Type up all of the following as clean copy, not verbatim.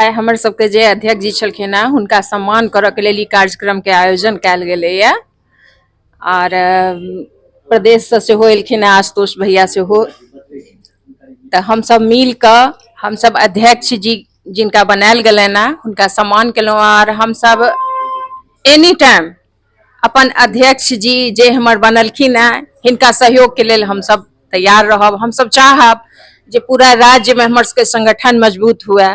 आइ हमर सबके जे अध्यक्ष जी छलखिन हैं हुनका सम्मान करऽ के लेल ई कार्यक्रम के आयोजन कयल गेलैया और प्रदेश से सेहो एलखिन हैं आशुतोष भैया सेहो। तो हम सब मिल कऽ हम सब अध्यक्ष जी जिनका बनायल गेलनि हैं हुनका सम्मान केलहुँ और हम सब एनी टाइम अपन अध्यक्ष जी जे हमर बनलखिन हैं हिनका सहयोग के लेल हम सब तैयार रहब। हम सब चाहब जे पूरा राज्य में हमर सबके संगठन मजबूत हुए,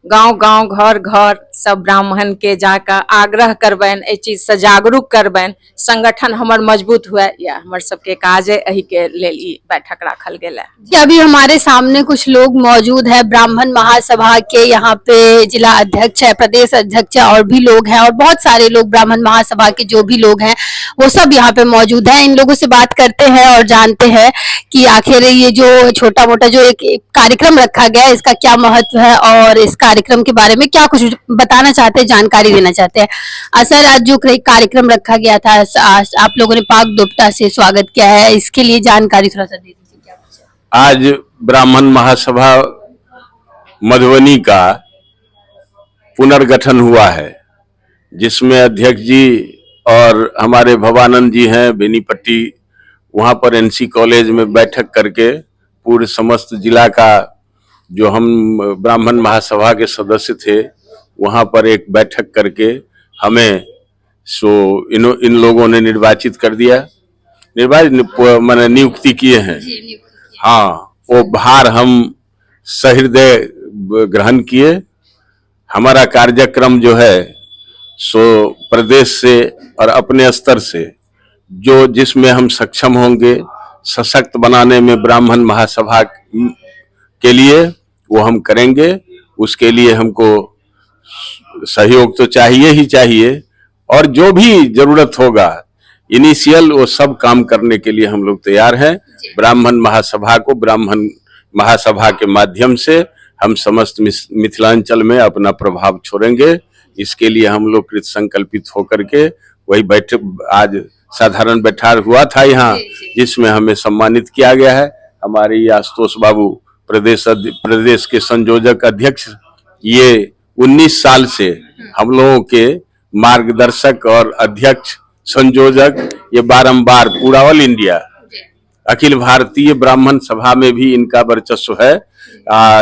गांव गांव घर घर सब ब्राह्मण के जाकर आग्रह करबनि, एहि चीज से जागरूक करबनि, संगठन हमर मजबूत हुए, या हमर सबके काज है, एहि के लेल ई बैठक राखल गेल है। जी, अभी हमारे सामने कुछ लोग मौजूद है ब्राह्मण महासभा के, यहाँ पे जिला अध्यक्ष है, प्रदेश अध्यक्ष है और भी लोग हैं और बहुत सारे लोग ब्राह्मण महासभा के जो भी लोग हैं वो सब यहाँ पे मौजूद है। इन लोगों से बात करते हैं और जानते हैं कि आखिर ये जो छोटा मोटा जो एक कार्यक्रम रखा गया है इसका क्या महत्व है और इस कार्यक्रम के बारे में क्या कुछ बताना चाहते हैं, जानकारी देना चाहते हैं। सर, आज जो कार्यक्रम रखा गया था आप लोगों ने पाक दोपटा से स्वागत किया है, इसके लिए जानकारी थोड़ा सा दे दीजिए। क्या आज ब्राह्मण महासभा मधुबनी का पुनर्गठन हुआ है, जिसमें अध्यक्ष जी और हमारे भवानंद जी हैं बेनीपट्टी, वहां पर एनसी कॉलेज में बैठक करके पूरे समस्त जिला का जो हम ब्राह्मण महासभा के सदस्य थे वहां पर एक बैठक करके हमें इन लोगों ने निर्वाचित कर दिया, मैंने नियुक्ति किए हैं। हाँ, वो भार हम सहृदय ग्रहण किए। हमारा कार्यक्रम जो है सो प्रदेश से और अपने स्तर से जो जिसमें हम सक्षम होंगे सशक्त बनाने में ब्राह्मण महासभा के लिए वो हम करेंगे। उसके लिए हमको सहयोग तो चाहिए ही चाहिए और जो भी जरूरत होगा इनिशियल वो सब काम करने के लिए हम लोग तैयार हैं। ब्राह्मण महासभा को ब्राह्मण महासभा के माध्यम से हम समस्त मिथिलांचल में अपना प्रभाव छोड़ेंगे। इसके लिए हम लोग कृत संकल्पित होकर के वही बैठक आज साधारण बैठक हुआ था यहाँ, जिसमें हमें सम्मानित किया गया है। हमारे आशुतोष बाबू प्रदेश के संयोजक अध्यक्ष, ये 19 साल से हम लोगों के मार्गदर्शक और अध्यक्ष संयोजक, ये बारंबार पूरा ऑल इंडिया अखिल भारतीय ब्राह्मण सभा में भी इनका वर्चस्व है।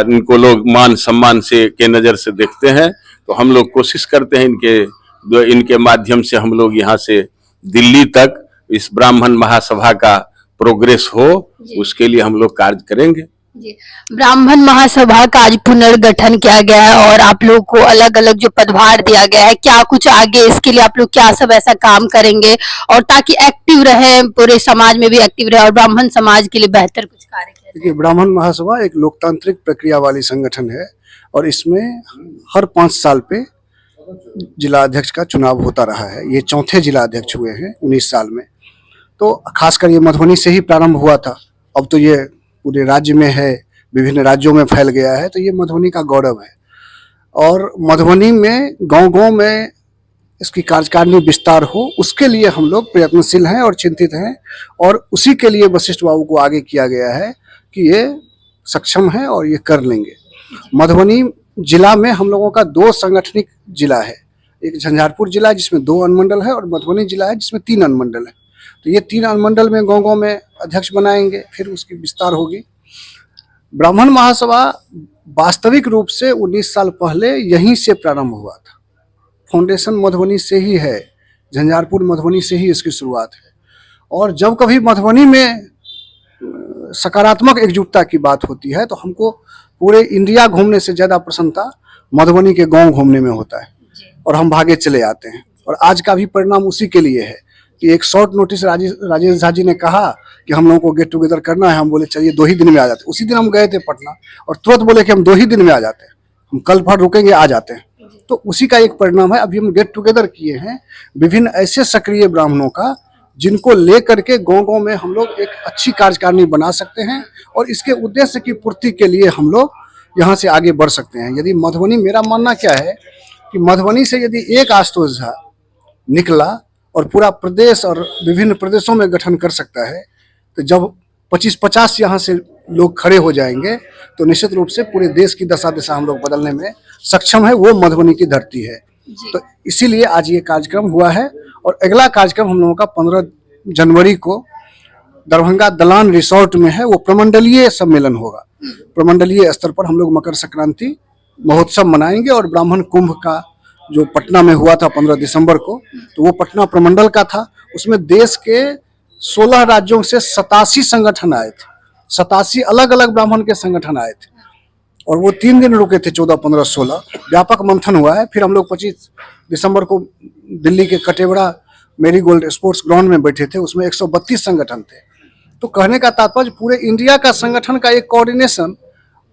इनको लोग मान सम्मान से के नजर से देखते हैं, तो हम लोग कोशिश करते हैं इनके माध्यम से हम लोग यहाँ से दिल्ली तक इस ब्राह्मण महासभा का प्रोग्रेस हो, उसके लिए हम लोग कार्य करेंगे। ब्राह्मण महासभा का आज पुनर्गठन किया गया है और आप लोग को अलग अलग जो पदभार दिया गया है, क्या कुछ आगे इसके लिए आप लोग क्या सब ऐसा काम करेंगे और ताकि एक्टिव रहे, पूरे समाज में भी एक्टिव रहे और ब्राह्मण समाज के लिए बेहतर कुछ कार्य करें? देखिए, ब्राह्मण महासभा एक लोकतांत्रिक प्रक्रिया वाली संगठन है और इसमें हर 5 साल पे जिला अध्यक्ष का चुनाव होता रहा है। ये चौथे जिला अध्यक्ष हुए हैं 19 साल में। तो खासकर ये मधुबनी से ही प्रारंभ हुआ था, अब तो ये पूरे राज्य में है, विभिन्न राज्यों में फैल गया है, तो ये मधुबनी का गौरव है। और मधुबनी में गांव-गांव में इसकी कार्यकारिणी विस्तार हो, उसके लिए हम लोग प्रयत्नशील हैं और चिंतित हैं और उसी के लिए वशिष्ठ बाबू को आगे किया गया है कि ये सक्षम है और ये कर लेंगे। मधुबनी जिला में हम लोगों का 2 सांगठनिक जिला है, एक झंझारपुर जिला है जिसमें 2 अनुमंडल है और मधुबनी जिला है जिसमें 3 अनुमंडल है। तो ये 3 अनुमंडल में गांव-गांव में अध्यक्ष बनाएंगे, फिर उसकी विस्तार होगी। ब्राह्मण महासभा वास्तविक रूप से 19 साल पहले यहीं से प्रारंभ हुआ था। फाउंडेशन मधुबनी से ही है, झंझारपुर मधुबनी से ही इसकी शुरुआत है। और जब कभी मधुबनी में सकारात्मक एकजुटता की बात होती है तो हमको पूरे इंडिया घूमने से ज़्यादा प्रसन्नता मधुबनी के गांव घूमने में होता है और हम भागे चले आते हैं। और आज का भी परिणाम उसी के लिए है कि एक शॉर्ट नोटिस राजेश झा जी ने कहा कि हम लोगों को गेट टुगेदर करना है, हम बोले चलिए 2 ही दिन में आ जाते। उसी दिन हम गए थे पटना और तुरंत बोले कि हम 2 ही दिन में आ जाते हैं, हम कल भर रुकेंगे, आ जाते हैं। तो उसी का एक परिणाम है। अभी हम गेट टुगेदर किए हैं विभिन्न ऐसे सक्रिय ब्राह्मणों का जिनको लेकर के गांव-गांव में हम लोग एक अच्छी कार्यकारिणी बना सकते हैं और इसके उद्देश्य की पूर्ति के लिए हम लोग यहाँ से आगे बढ़ सकते हैं। यदि मधुबनी, मेरा मानना क्या है कि मधुबनी से यदि एक आशुतोष झा निकला और पूरा प्रदेश और विभिन्न प्रदेशों में गठन कर सकता है, तो जब 25-50 यहाँ से लोग खड़े हो जाएंगे तो निश्चित रूप से पूरे देश की दशा दिशा हम लोग बदलने में सक्षम है वो मधुबनी की धरती है। तो इसीलिए आज ये कार्यक्रम हुआ है और अगला कार्यक्रम हम लोगों का 15 जनवरी को दरभंगा दलान रिसोर्ट में है, वो प्रमंडलीय सम्मेलन होगा। प्रमंडलीय स्तर पर हम लोग मकर संक्रांति महोत्सव मनाएंगे और ब्राह्मण कुंभ का जो पटना में हुआ था 15 दिसंबर को, तो वो पटना प्रमंडल का था। उसमें देश के 16 राज्यों से 87 संगठन आए थे, 87 अलग अलग ब्राह्मण के संगठन आए थे और वो 3 दिन रुके थे, 14, 15, 16। व्यापक मंथन हुआ है। फिर हम लोग 25 दिसंबर को दिल्ली के कटेवड़ा मेरी गोल्ड स्पोर्ट्स ग्राउंड में बैठे थे, उसमें 132 संगठन थे। तो कहने का तात्पर्य पूरे इंडिया का संगठन का एक कोऑर्डिनेशन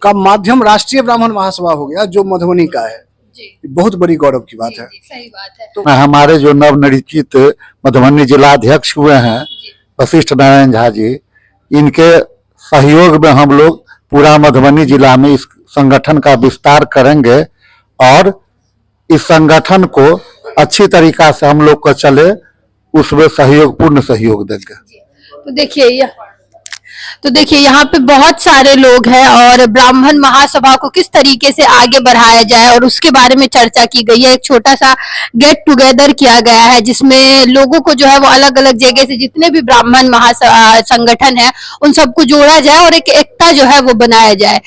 का माध्यम राष्ट्रीय ब्राह्मण महासभा हो गया, जो मधुबनी का है। बहुत बड़ी गौरव की बात है। सही बात है। तो हमारे जो नवनिर्वाचित मधुबनी जिला अध्यक्ष हुए हैं वशिष्ठ नारायण झा जी, इनके सहयोग में हम लोग पूरा मधुबनी जिला में इस संगठन का विस्तार करेंगे और इस संगठन को अच्छी तरीका से हम लोग को चले उसमें पूर्ण सहयोग देंगे। तो देखिए यहाँ पे बहुत सारे लोग हैं और ब्राह्मण महासभा को किस तरीके से आगे बढ़ाया जाए और उसके बारे में चर्चा की गई है। एक छोटा सा गेट टुगेदर किया गया है जिसमें लोगों को जो है वो अलग अलग जगह से जितने भी ब्राह्मण संगठन है उन सबको जोड़ा जाए और एक एकता जो है वो बनाया जाए।